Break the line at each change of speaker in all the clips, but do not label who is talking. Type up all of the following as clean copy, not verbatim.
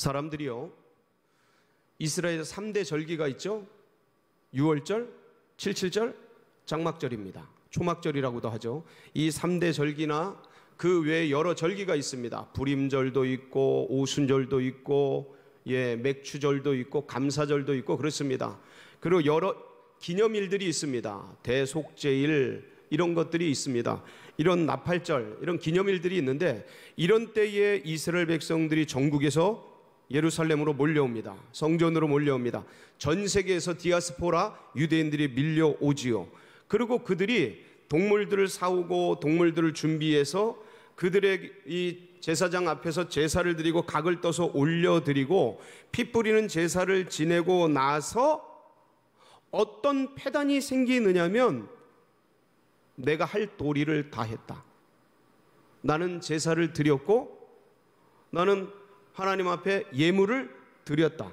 사람들이요, 이스라엘 3대 절기가 있죠. 6월절, 77절, 장막절입니다. 초막절이라고도 하죠. 이 3대 절기나 그 외에 여러 절기가 있습니다. 불임절도 있고 오순절도 있고 맥추절도 있고 감사절도 있고 그렇습니다. 그리고 여러 기념일들이 있습니다. 대속제일 이런 것들이 있습니다. 이런 나팔절 이런 기념일들이 있는데, 이런 때에 이스라엘 백성들이 전국에서 예루살렘으로 몰려옵니다. 성전으로 몰려옵니다. 전 세계에서 디아스포라 유대인들이 밀려오지요. 그리고 그들이 동물들을 사오고 동물들을 준비해서 그들의 이 제사장 앞에서 제사를 드리고 각을 떠서 올려드리고 피 뿌리는 제사를 지내고 나서 어떤 패단이 생기느냐면, 내가 할 도리를 다 했다. 나는 제사를 드렸고 나는 하나님 앞에 예물을 드렸다.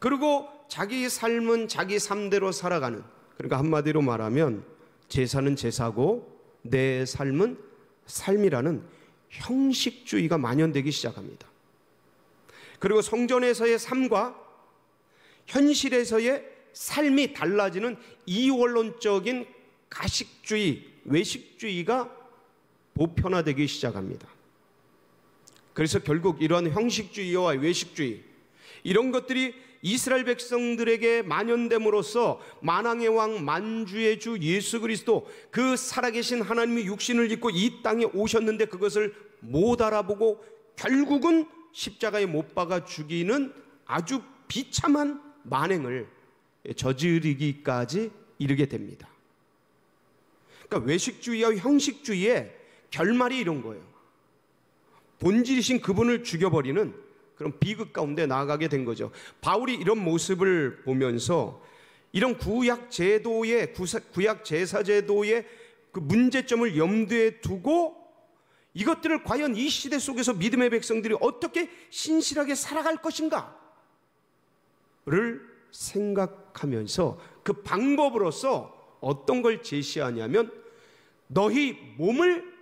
그리고 자기 삶은 자기 삶대로 살아가는, 그러니까 한마디로 말하면 제사는 제사고 내 삶은 삶이라는 형식주의가 만연되기 시작합니다. 그리고 성전에서의 삶과 현실에서의 삶이 달라지는 이원론적인 가식주의, 외식주의가 보편화되기 시작합니다. 그래서 결국 이러한 형식주의와 외식주의, 이런 것들이 이스라엘 백성들에게 만연됨으로써 만왕의 왕 만주의 주 예수 그리스도, 그 살아계신 하나님이 육신을 입고 이 땅에 오셨는데 그것을 못 알아보고 결국은 십자가에 못 박아 죽이는 아주 비참한 만행을 저지르기까지 이르게 됩니다. 그러니까 외식주의와 형식주의의 결말이 이런 거예요. 본질이신 그분을 죽여버리는 그런 비극 가운데 나아가게 된 거죠. 바울이 이런 모습을 보면서 이런 구약 제도의, 구약 제사 제도의 그 문제점을 염두에 두고 이것들을 과연 이 시대 속에서 믿음의 백성들이 어떻게 신실하게 살아갈 것인가를 생각하면서 그 방법으로서 어떤 걸 제시하냐면, 너희 몸을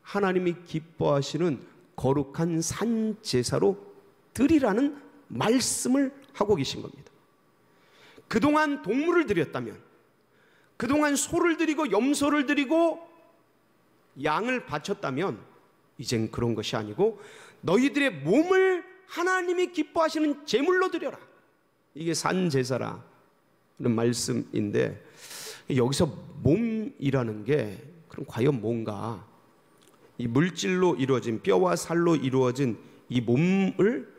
하나님이 기뻐하시는 거룩한 산 제사로 드리라는 말씀을 하고 계신 겁니다. 그동안 동물을 드렸다면, 그동안 소를 드리고 염소를 드리고 양을 바쳤다면, 이젠 그런 것이 아니고 너희들의 몸을 하나님이 기뻐하시는 제물로 드려라. 이게 산 제사라는 말씀인데, 여기서 몸이라는 게 그럼 과연 뭔가, 이 물질로 이루어진, 뼈와 살로 이루어진 이 몸을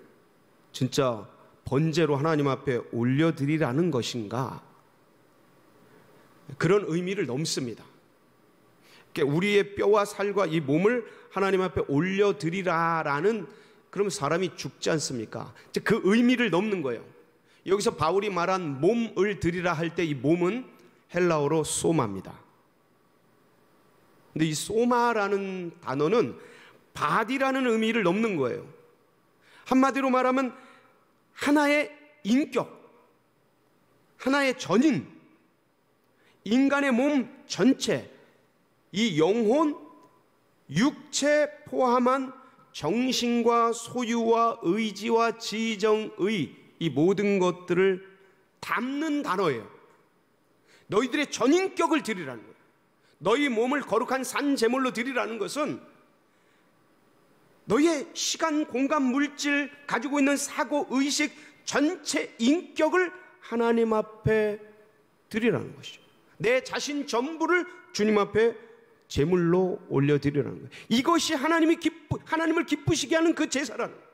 진짜 번제로 하나님 앞에 올려드리라는 것인가? 그런 의미를 넘습니다. 그러니까 우리의 뼈와 살과 이 몸을 하나님 앞에 올려드리라라는, 그럼 사람이 죽지 않습니까? 그 의미를 넘는 거예요. 여기서 바울이 말한 몸을 드리라 할 때 이 몸은 헬라어로 소마입니다. 근데 이 소마라는 단어는 바디라는 의미를 넘는 거예요. 한마디로 말하면 하나의 인격, 하나의 전인, 인간의 몸 전체, 이 영혼, 육체 포함한 정신과 소유와 의지와 지정의 이 모든 것들을 담는 단어예요. 너희들의 전인격을 드리라는 거예요. 너희 몸을 거룩한 산 제물로 드리라는 것은 너희의 시간, 공간, 물질, 가지고 있는 사고, 의식, 전체 인격을 하나님 앞에 드리라는 것이죠. 내 자신 전부를 주님 앞에 제물로 올려드리라는 거예요. 이것이 하나님을 기쁘시게 하는 그 제사라는 거예요.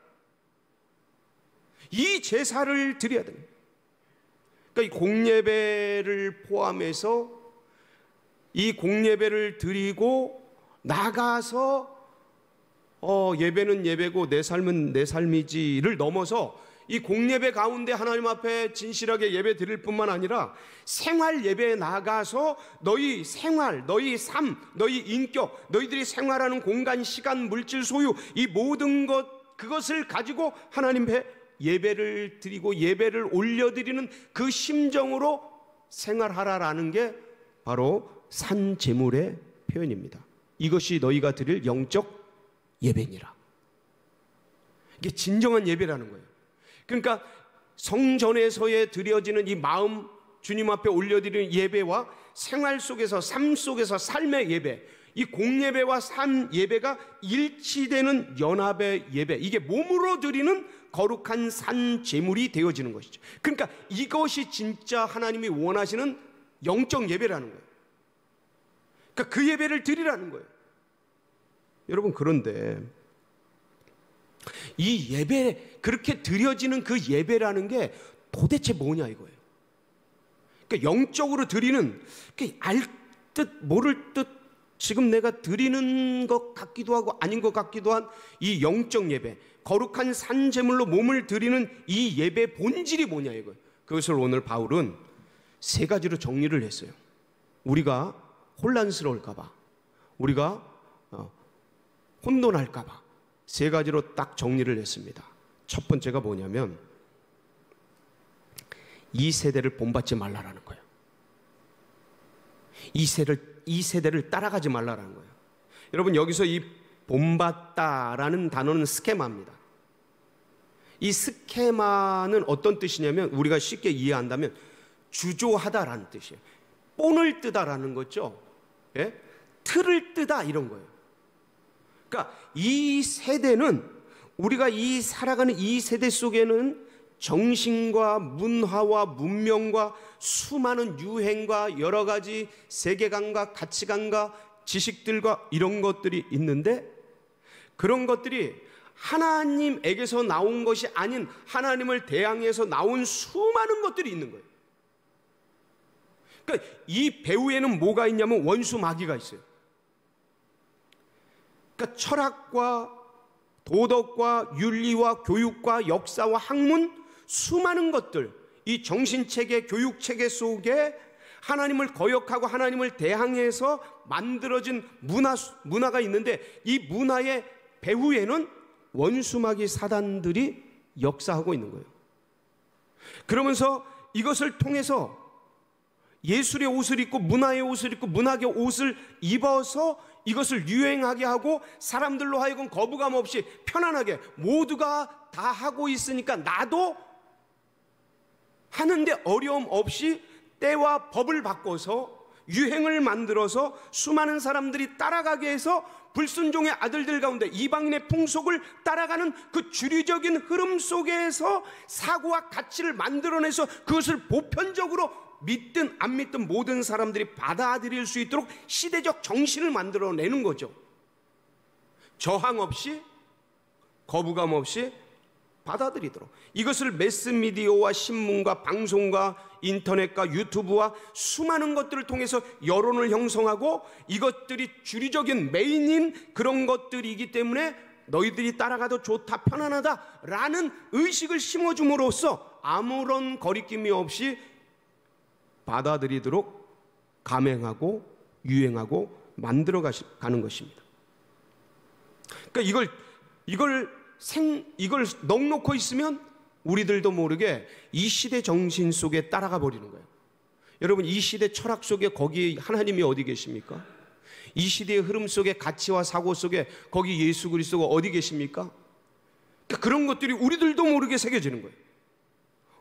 이 제사를 드려야 됩니다. 그러니까 이 공예배를 포함해서 이 공예배를 드리고 나가서 예배는 예배고 내 삶은 내 삶이지를 넘어서 이 공예배 가운데 하나님 앞에 진실하게 예배 드릴 뿐만 아니라 생활 예배에 나가서 너희 생활, 너희 삶, 너희 인격, 너희들이 생활하는 공간, 시간, 물질, 소유, 이 모든 그것을 가지고 하나님 앞에 예배를 드리고 예배를 올려드리는 그 심정으로 생활하라라는 게 바로 산 제물의 표현입니다. 이것이 너희가 드릴 영적 예배니라. 이게 진정한 예배라는 거예요. 그러니까 성전에서의 드려지는 이 마음 주님 앞에 올려드리는 예배와 생활 속에서 삶 속에서 삶의 예배, 이 공예배와 삶 예배가 일치되는 연합의 예배, 이게 몸으로 드리는 거룩한 산 제물이 되어지는 것이죠. 그러니까 이것이 진짜 하나님이 원하시는 영적 예배라는 거예요. 그러니까 그 예배를 드리라는 거예요. 여러분, 그런데 이 예배, 그렇게 드려지는 그 예배라는 게 도대체 뭐냐 이거예요. 그러니까 영적으로 드리는, 알 듯 모를 듯 지금 내가 드리는 것 같기도 하고 아닌 것 같기도 한 이 영적 예배, 거룩한 산제물로 몸을 드리는 이 예배 본질이 뭐냐 이거예요. 그것을 오늘 바울은 세 가지로 정리를 했어요. 우리가 혼란스러울까봐, 우리가 혼돈할까봐 세 가지로 딱 정리를 했습니다. 첫 번째가 뭐냐면 이 세대를 본받지 말라라는 거예요. 이 세대를 따라가지 말라라는 거예요. 여러분, 여기서 이 본받다라는 단어는 스케마입니다. 이 스케마는 어떤 뜻이냐면 우리가 쉽게 이해한다면 주조하다라는 뜻이에요. 본을 뜨다라는 거죠. 예? 틀을 뜨다 이런 거예요. 그러니까 이 세대는, 우리가 이 살아가는 이 세대 속에는 정신과 문화와 문명과 수많은 유행과 여러 가지 세계관과 가치관과 지식들과 이런 것들이 있는데, 그런 것들이 하나님에게서 나온 것이 아닌 하나님을 대항해서 나온 수많은 것들이 있는 거예요. 그러니까 이 배후에는 뭐가 있냐면 원수 마귀가 있어요. 그러니까 철학과 도덕과 윤리와 교육과 역사와 학문, 수많은 것들, 이 정신체계, 교육체계 속에 하나님을 거역하고 하나님을 대항해서 만들어진 문화가 있는데, 이 문화의 배후에는 원수마귀 사단들이 역사하고 있는 거예요. 그러면서 이것을 통해서 예술의 옷을 입고 문화의 옷을 입고 문학의 옷을 입어서 이것을 유행하게 하고 사람들로 하여금 거부감 없이 편안하게 모두가 다 하고 있으니까 나도 하는데 어려움 없이 때와 법을 바꿔서 유행을 만들어서 수많은 사람들이 따라가게 해서 불순종의 아들들 가운데 이방인의 풍속을 따라가는 그 주류적인 흐름 속에서 사고와 가치를 만들어내서 그것을 보편적으로 믿든 안 믿든 모든 사람들이 받아들일 수 있도록 시대적 정신을 만들어내는 거죠. 저항 없이, 거부감 없이 받아들이도록. 이것을 매스미디어와 신문과 방송과 인터넷과 유튜브와 수많은 것들을 통해서 여론을 형성하고, 이것들이 주류적인 메인인 그런 것들이기 때문에 너희들이 따라가도 좋다, 편안하다라는 의식을 심어줌으로써 아무런 거리낌이 없이 받아들이도록 감행하고 유행하고 만들어가는 것입니다. 그러니까 이걸 넉놓고 있으면 우리들도 모르게 이 시대 정신 속에 따라가 버리는 거예요. 여러분, 이 시대 철학 속에 거기 하나님이 어디 계십니까? 이 시대의 흐름 속에 가치와 사고 속에 거기 예수 그리스도가 어디 계십니까? 그러니까 그런 것들이 우리들도 모르게 새겨지는 거예요.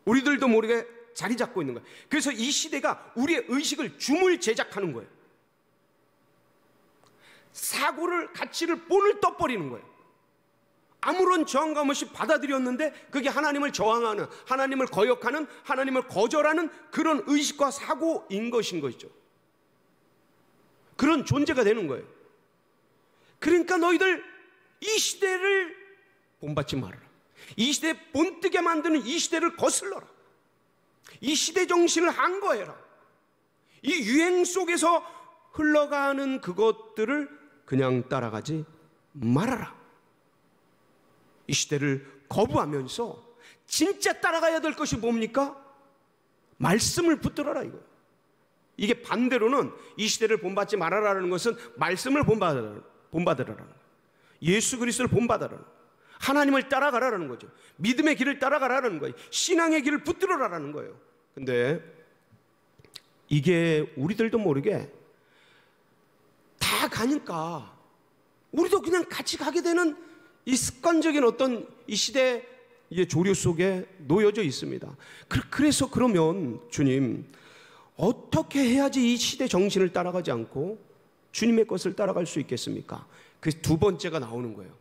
우리들도 모르게 자리 잡고 있는 거예요. 그래서 이 시대가 우리의 의식을 주물 제작하는 거예요. 사고를, 가치를 본을 떠버리는 거예요. 아무런 저항감 없이 받아들였는데 그게 하나님을 저항하는, 하나님을 거역하는, 하나님을 거절하는 그런 의식과 사고인 것인 것이죠. 그런 존재가 되는 거예요. 그러니까 너희들 이 시대를 본받지 말아라. 이 시대에 본뜨게 만드는 이 시대를 거슬러라. 이 시대 정신을 항거해라. 이 유행 속에서 흘러가는 그것들을 그냥 따라가지 말아라. 이 시대를 거부하면서 진짜 따라가야 될 것이 뭡니까? 말씀을 붙들어라 이거예요. 이게 반대로는 이 시대를 본받지 말아라는 것은 말씀을 본받으라는 거예요. 예수 그리스도를 본받으라는 거예요. 하나님을 따라가라는 거죠. 믿음의 길을 따라가라는 거예요. 신앙의 길을 붙들어라는 거예요. 근데 이게 우리들도 모르게 다 가니까 우리도 그냥 같이 가게 되는 이 습관적인 어떤 이 시대의 조류 속에 놓여져 있습니다. 그래서 그러면 주님, 어떻게 해야지 이 시대 정신을 따라가지 않고 주님의 것을 따라갈 수 있겠습니까? 그 두 번째가 나오는 거예요.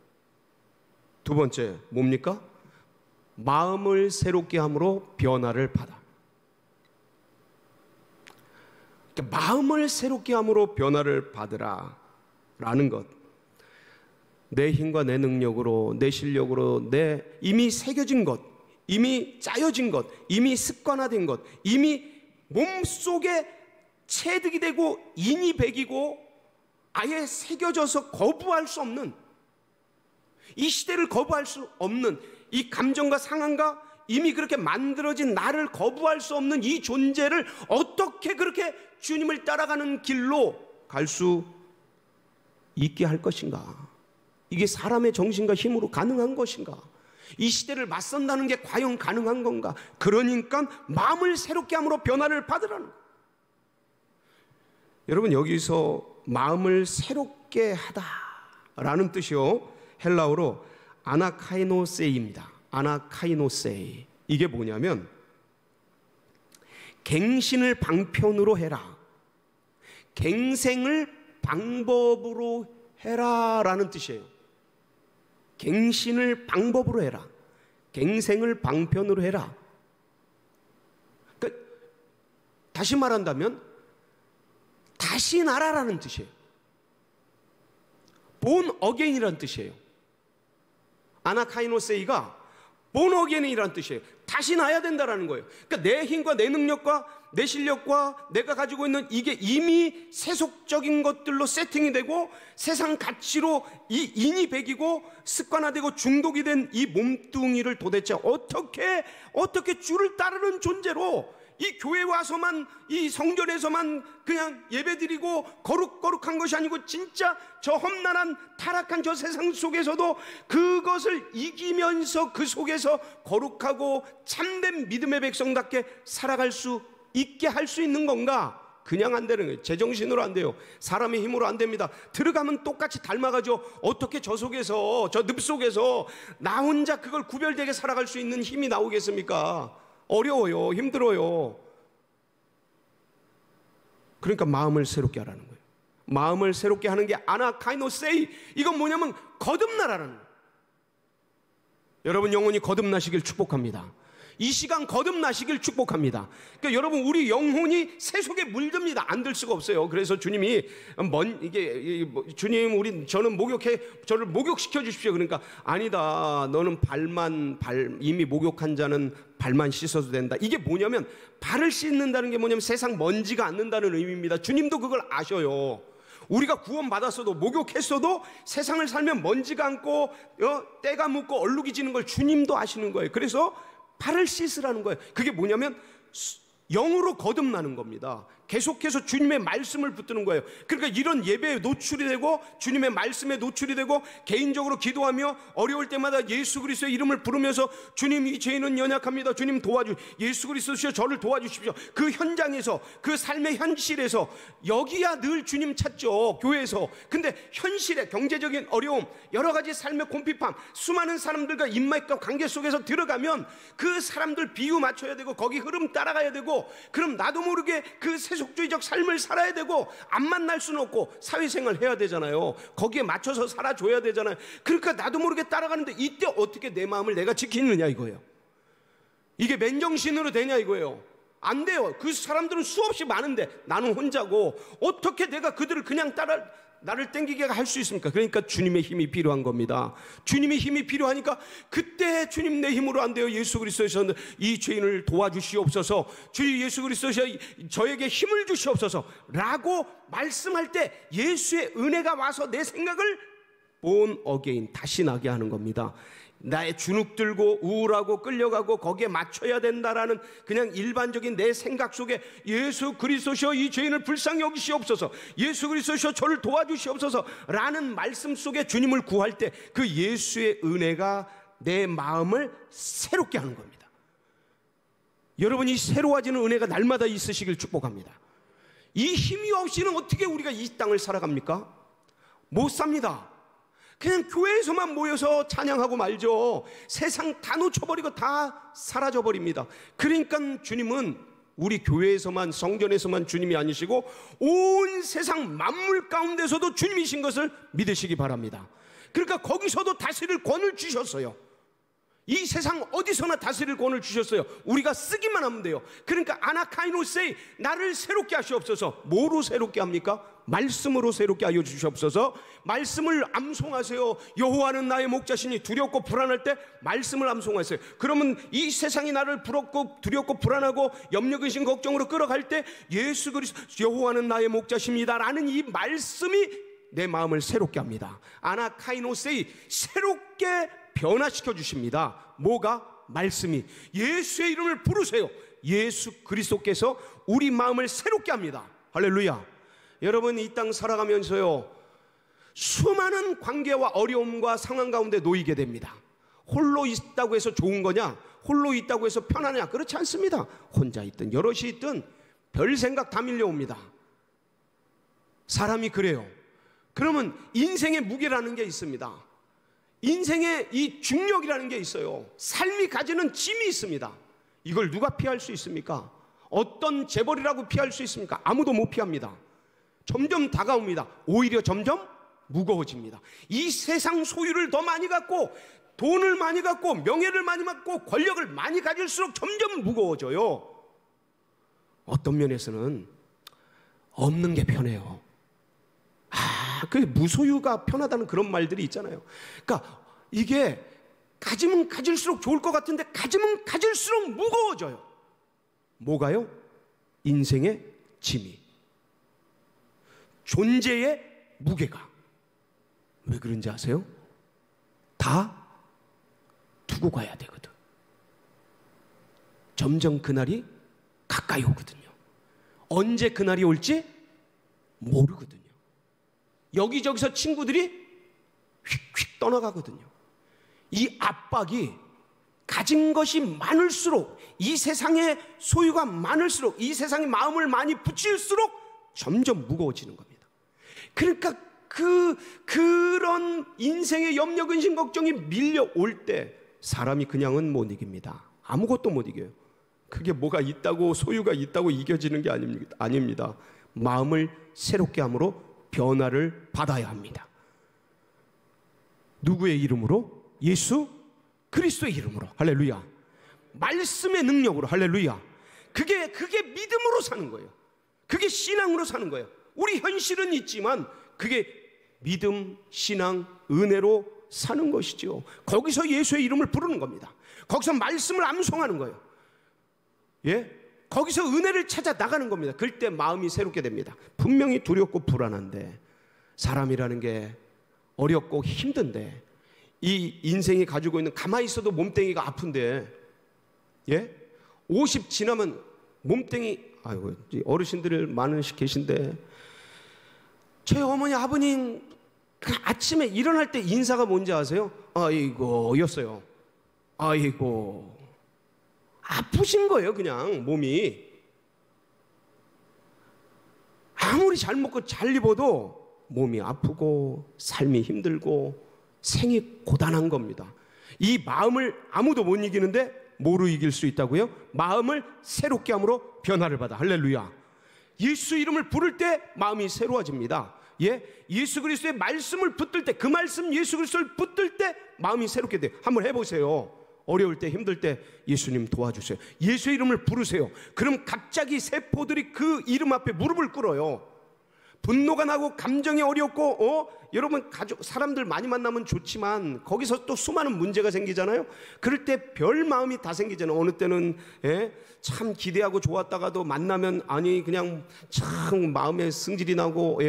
두 번째 뭡니까? 마음을 새롭게 함으로 변화를 받아. 그러니까 마음을 새롭게 함으로 변화를 받으라 라는 것, 내 힘과 내 능력으로, 내 실력으로, 내 이미 새겨진 것, 이미 짜여진 것, 이미 습관화된 것, 이미 몸속에 체득이 되고 인이 배기고 아예 새겨져서 거부할 수 없는, 이 시대를 거부할 수 없는 이 감정과 상황과 이미 그렇게 만들어진 나를 거부할 수 없는 이 존재를 어떻게 그렇게 주님을 따라가는 길로 갈 수 있게 할 것인가? 이게 사람의 정신과 힘으로 가능한 것인가? 이 시대를 맞선다는 게 과연 가능한 건가? 그러니까 마음을 새롭게 함으로 변화를 받으라는 거예요. 여러분, 여기서 마음을 새롭게 하다라는 뜻이요, 헬라어로 아나카이노세이입니다. 아나카이노세이. 이게 뭐냐면 갱신을 방편으로 해라, 갱생을 방법으로 해라라는 뜻이에요. 갱신을 방법으로 해라, 갱생을 방편으로 해라. 그러니까 다시 말한다면 다시 나라라는 뜻이에요. 본 어게인이라는 뜻이에요. 아나카이노세이가 본 어게인이라는 뜻이에요. 다시 나야 된다라는 거예요. 그러니까 내 힘과 내 능력과 내 실력과 내가 가지고 있는 이게 이미 세속적인 것들로 세팅이 되고 세상 가치로 이 인이 배기고 습관화되고 중독이 된 이 몸뚱이를 도대체 어떻게 주를 따르는 존재로 이 교회 와서만, 이 성전에서만 그냥 예배드리고 거룩한 것이 아니고 진짜 저 험난한 타락한 저 세상 속에서도 그것을 이기면서 그 속에서 거룩하고 참된 믿음의 백성답게 살아갈 수 있게 할 수 있는 건가? 그냥 안 되는 거예요. 제정신으로 안 돼요. 사람의 힘으로 안 됩니다. 들어가면 똑같이 닮아가죠. 어떻게 저 속에서, 저 늪 속에서 나 혼자 그걸 구별되게 살아갈 수 있는 힘이 나오겠습니까? 어려워요. 힘들어요. 그러니까 마음을 새롭게 하라는 거예요. 마음을 새롭게 하는 게 아나카이노세이. 이건 뭐냐면 거듭나라는 거예요. 여러분 영혼이 거듭나시길 축복합니다. 이 시간 거듭나시길 축복합니다. 그러니까 여러분, 우리 영혼이 새 속에 물듭니다. 안 들 수가 없어요. 그래서 주님이 주님, 저는 저를 목욕시켜 주십시오. 그러니까 아니다. 너는 이미 목욕한 자는 발만 씻어도 된다. 이게 뭐냐면 발을 씻는다는 게 뭐냐면 세상 먼지가 않는다는 의미입니다. 주님도 그걸 아셔요. 우리가 구원받았어도 목욕했어도 세상을 살면 먼지가 않고 때가 묻고 얼룩이 지는 걸 주님도 아시는 거예요. 그래서 발을 씻으라는 거예요. 그게 뭐냐면 영으로 거듭나는 겁니다. 계속해서 주님의 말씀을 붙드는 거예요. 그러니까 이런 예배에 노출이 되고 주님의 말씀에 노출이 되고 개인적으로 기도하며 어려울 때마다 예수 그리스도의 이름을 부르면서 주님, 이 죄인은 연약합니다. 주님 예수 그리스도시여 저를 도와주십시오. 그 현장에서, 그 삶의 현실에서, 여기야 늘 주님 찾죠. 교회에서. 근데 현실의 경제적인 어려움, 여러 가지 삶의 곤핍함, 수많은 사람들과 인맥과 관계 속에서 들어가면 그 사람들 비유 맞춰야 되고 거기 흐름 따라가야 되고, 그럼 나도 모르게 그 세속주의적 삶을 살아야 되고 안 만날 수는 없고 사회생활 해야 되잖아요. 거기에 맞춰서 살아줘야 되잖아요. 그러니까 나도 모르게 따라가는데 이때 어떻게 내 마음을 내가 지키느냐 이거예요. 이게 맨정신으로 되냐 이거예요. 안 돼요. 그 사람들은 수없이 많은데 나는 혼자고 어떻게 내가 그들을 그냥 나를 땡기게 할 수 있습니까? 그러니까 주님의 힘이 필요한 겁니다. 주님의 힘이 필요하니까 그때 주님 내 힘으로 안 돼요. 예수 그리스도에서 이 죄인을 도와주시옵소서, 주 예수 그리스도에서 저에게 힘을 주시옵소서 라고 말씀할 때 예수의 은혜가 와서 내 생각을 born again, 다시 나게 하는 겁니다. 나의 주눅 들고 우울하고 끌려가고 거기에 맞춰야 된다라는 그냥 일반적인 내 생각 속에 예수 그리스도시여 이 죄인을 불쌍히 여기시옵소서, 예수 그리스도시여 저를 도와주시옵소서 라는 말씀 속에 주님을 구할 때 그 예수의 은혜가 내 마음을 새롭게 하는 겁니다. 여러분이 새로워지는 은혜가 날마다 있으시길 축복합니다. 이 힘이 없이는 어떻게 우리가 이 땅을 살아갑니까? 못 삽니다. 그냥 교회에서만 모여서 찬양하고 말죠. 세상 다 놓쳐버리고 다 사라져버립니다. 그러니까 주님은 우리 교회에서만, 성전에서만 주님이 아니시고 온 세상 만물 가운데서도 주님이신 것을 믿으시기 바랍니다. 그러니까 거기서도 다스릴 권을 주셨어요. 이 세상 어디서나 다스릴 권을 주셨어요. 우리가 쓰기만 하면 돼요. 그러니까 아나카이노세이, 나를 새롭게 하시옵소서. 뭐로 새롭게 합니까? 말씀으로 새롭게 하여 주시옵소서. 말씀을 암송하세요. 여호와는 나의 목자시니 두렵고 불안할 때 말씀을 암송하세요. 그러면 이 세상이 나를 두렵고 불안하고 염려 근심 걱정으로 끌어갈 때 예수 그리스도 여호와는 나의 목자십니다 라는 이 말씀이 내 마음을 새롭게 합니다. 아나카이노세이, 새롭게 변화시켜 주십니다. 뭐가? 말씀이. 예수의 이름을 부르세요. 예수 그리스도께서 우리 마음을 새롭게 합니다. 할렐루야. 여러분, 이 땅 살아가면서요, 수많은 관계와 어려움과 상황 가운데 놓이게 됩니다. 홀로 있다고 해서 좋은 거냐? 홀로 있다고 해서 편하냐? 그렇지 않습니다. 혼자 있든 여럿이 있든 별 생각 다 밀려옵니다. 사람이 그래요. 그러면 인생의 무게라는 게 있습니다. 인생의 이 중력이라는 게 있어요. 삶이 가지는 짐이 있습니다. 이걸 누가 피할 수 있습니까? 어떤 재벌이라고 피할 수 있습니까? 아무도 못 피합니다. 점점 다가옵니다. 오히려 점점 무거워집니다. 이 세상 소유를 더 많이 갖고, 돈을 많이 갖고, 명예를 많이 갖고, 권력을 많이 가질수록 점점 무거워져요. 어떤 면에서는 없는 게 편해요. 그 무소유가 편하다는 그런 말들이 있잖아요. 그러니까 이게 가지면 가질수록 좋을 것 같은데 가지면 가질수록 무거워져요. 뭐가요? 인생의 짐이, 존재의 무게가. 왜 그런지 아세요? 다 두고 가야 되거든. 점점 그날이 가까이 오거든요. 언제 그날이 올지 모르거든요. 여기저기서 친구들이 휙휙 떠나가거든요. 이 압박이 가진 것이 많을수록, 이 세상의 소유가 많을수록, 이 세상에 마음을 많이 붙일수록 점점 무거워지는 겁니다. 그러니까 그런 인생의 염려 근심 걱정이 밀려올 때 사람이 그냥은 못 이깁니다. 아무것도 못 이겨요. 그게 뭐가 있다고, 소유가 있다고 이겨지는 게 아닙니다. 마음을 새롭게 함으로 변화를 받아야 합니다. 누구의 이름으로? 예수 그리스도의 이름으로. 할렐루야. 말씀의 능력으로. 할렐루야. 그게 믿음으로 사는 거예요. 그게 신앙으로 사는 거예요. 우리 현실은 있지만 그게 믿음, 신앙, 은혜로 사는 것이죠. 거기서 예수의 이름을 부르는 겁니다. 거기서 말씀을 암송하는 거예요. 예? 거기서 은혜를 찾아 나가는 겁니다. 그럴 때 마음이 새롭게 됩니다. 분명히 두렵고 불안한데, 사람이라는 게 어렵고 힘든데, 이 인생이 가지고 있는, 가만히 있어도 몸뚱이가 아픈데, 예? 50 지나면 몸뚱이, 아이고, 어르신들 많으시 계신데, 저희 어머니 아버님 아침에 일어날 때 인사가 뭔지 아세요? 아이고 였어요. 아이고. 아프신 거예요. 그냥 몸이. 아무리 잘 먹고 잘 입어도 몸이 아프고 삶이 힘들고 생이 고단한 겁니다. 이 마음을 아무도 못 이기는데 뭐로 이길 수 있다고요? 마음을 새롭게 함으로 변화를 받아. 할렐루야. 예수 이름을 부를 때 마음이 새로워집니다. 예? 예수 그리스도의 말씀을 붙들 때, 그 말씀 예수 그리스도를 붙들 때 마음이 새롭게 돼요. 한번 해보세요. 어려울 때, 힘들 때 예수님 도와주세요. 예수 이름을 부르세요. 그럼 갑자기 세포들이 그 이름 앞에 무릎을 꿇어요. 분노가 나고 감정이 어렵고 여러분 사람들 많이 만나면 좋지만 거기서 또 수많은 문제가 생기잖아요. 그럴 때 별 마음이 다 생기잖아요. 어느 때는 참 기대하고 좋았다가도 만나면 아니 그냥 참 마음에 승질이 나고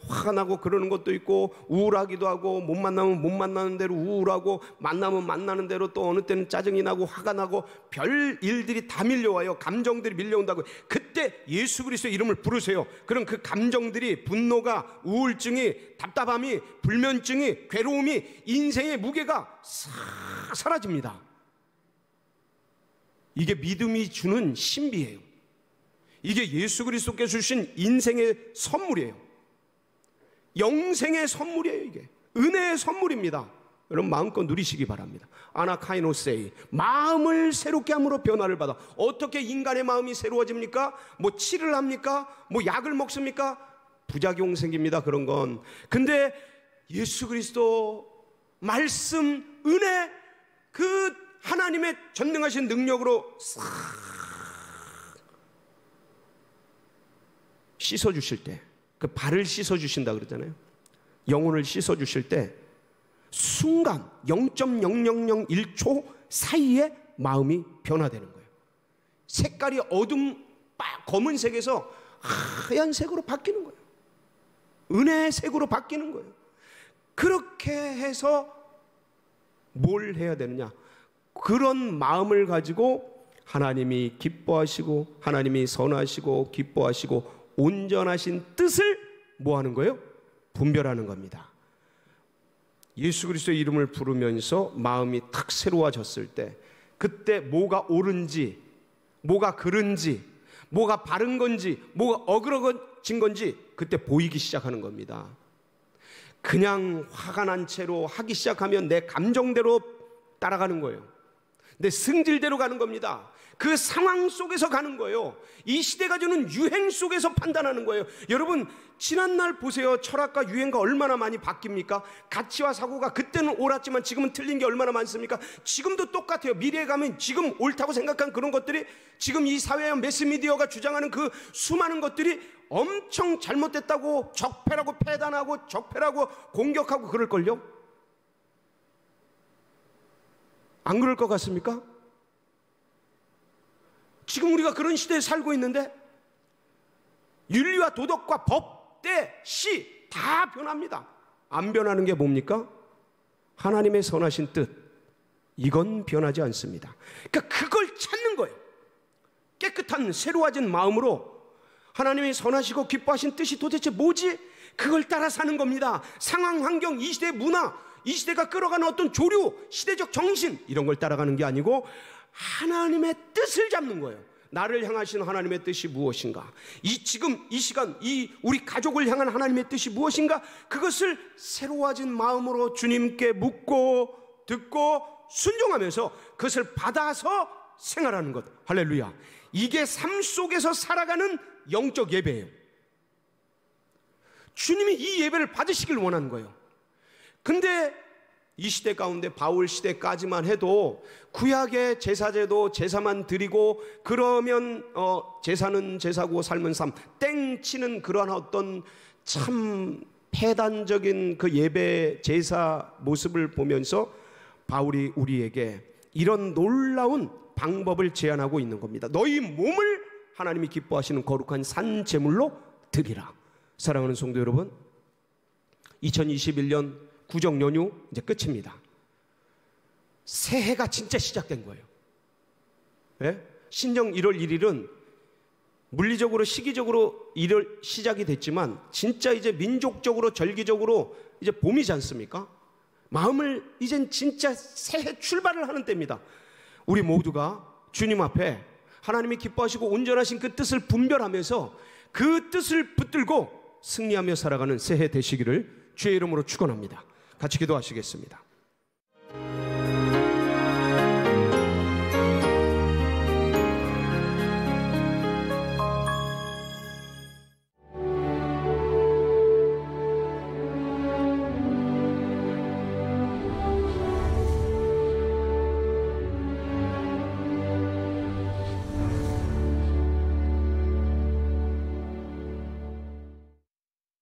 화가 나고 그러는 것도 있고, 우울하기도 하고, 못 만나면 못 만나는 대로 우울하고, 만나면 만나는 대로 또 어느 때는 짜증이 나고 화가 나고 별 일들이 다 밀려와요. 감정들이 밀려온다고. 그때 예수 그리스도의 이름을 부르세요. 그럼 그 감정들이, 분노가, 우울증이, 답답함이, 불면증이, 괴로움이, 인생의 무게가 싹 사라집니다. 이게 믿음이 주는 신비예요. 이게 예수 그리스도께서 주신 인생의 선물이에요. 영생의 선물이에요. 이게 은혜의 선물입니다. 여러분 마음껏 누리시기 바랍니다. 아나카이노세이, 마음을 새롭게 함으로 변화를 받아. 어떻게 인간의 마음이 새로워집니까? 뭐 치를 합니까? 뭐 약을 먹습니까? 부작용 생깁니다. 그런 건. 근데 예수 그리스도 말씀, 은혜, 그 하나님의 전능하신 능력으로 싹 씻어주실 때, 그 발을 씻어주신다 그러잖아요. 영혼을 씻어주실 때 순간 0.0001초 사이에 마음이 변화되는 거예요. 색깔이 검은색에서 하얀색으로 바뀌는 거예요. 은혜의 색으로 바뀌는 거예요. 그렇게 해서 뭘 해야 되느냐? 그런 마음을 가지고 하나님이 기뻐하시고 하나님이 선하시고 기뻐하시고 온전하신 뜻을 뭐 하는 거예요? 분별하는 겁니다. 예수 그리스도의 이름을 부르면서 마음이 탁 새로워졌을 때, 그때 뭐가 옳은지, 뭐가 그른지, 뭐가 바른 건지, 뭐가 어그러진 건지 그때 보이기 시작하는 겁니다. 그냥 화가 난 채로 하기 시작하면 내 감정대로 따라가는 거예요. 내 승질대로 가는 겁니다. 그 상황 속에서 가는 거예요. 이 시대가 주는 유행 속에서 판단하는 거예요. 여러분 지난날 보세요. 철학과 유행과 얼마나 많이 바뀝니까? 가치와 사고가 그때는 옳았지만 지금은 틀린 게 얼마나 많습니까? 지금도 똑같아요. 미래에 가면 지금 옳다고 생각한 그런 것들이 지금 이 사회와 매스미디어가 주장하는 그 수많은 것들이 엄청 잘못됐다고 적폐라고 폐단하고 적폐라고 공격하고 그럴걸요? 안 그럴 것 같습니까? 지금 우리가 그런 시대에 살고 있는데 윤리와 도덕과 법, 때, 시 다 변합니다. 안 변하는 게 뭡니까? 하나님의 선하신 뜻, 이건 변하지 않습니다. 그러니까 그걸 찾는 거예요. 깨끗한 새로워진 마음으로 하나님의 선하시고 기뻐하신 뜻이 도대체 뭐지? 그걸 따라 사는 겁니다. 상황, 환경, 이 시대의 문화, 이 시대가 끌어가는 어떤 조류, 시대적 정신, 이런 걸 따라가는 게 아니고 하나님의 뜻을 잡는 거예요. 나를 향하신 하나님의 뜻이 무엇인가? 지금 이 시간 우리 가족을 향한 하나님의 뜻이 무엇인가? 그것을 새로워진 마음으로 주님께 묻고 듣고 순종하면서 그것을 받아서 생활하는 것. 할렐루야. 이게 삶 속에서 살아가는 영적 예배예요. 주님이 이 예배를 받으시길 원하는 거예요. 근데 이 시대 가운데 바울 시대까지만 해도 구약의 제사제도 제사만 드리고 그러면 제사는 제사고 삶은 삶 땡 치는 그러한 어떤 참 폐단적인 그 예배 제사 모습을 보면서 바울이 우리에게 이런 놀라운 방법을 제안하고 있는 겁니다. 너희 몸을 하나님이 기뻐하시는 거룩한 산 제물로 드리라. 사랑하는 성도 여러분, 2021년 구정 연휴 이제 끝입니다. 새해가 진짜 시작된 거예요. 네? 신정 1월 1일은 물리적으로 시기적으로 1월 시작이 됐지만 진짜 이제 민족적으로 절기적으로 이제 봄이지 않습니까? 마음을 이젠 진짜 새해 출발을 하는 때입니다. 우리 모두가 주님 앞에 하나님이 기뻐하시고 온전하신 그 뜻을 분별하면서 그 뜻을 붙들고 승리하며 살아가는 새해 되시기를 주의 이름으로 축원합니다. 같이 기도하시겠습니다.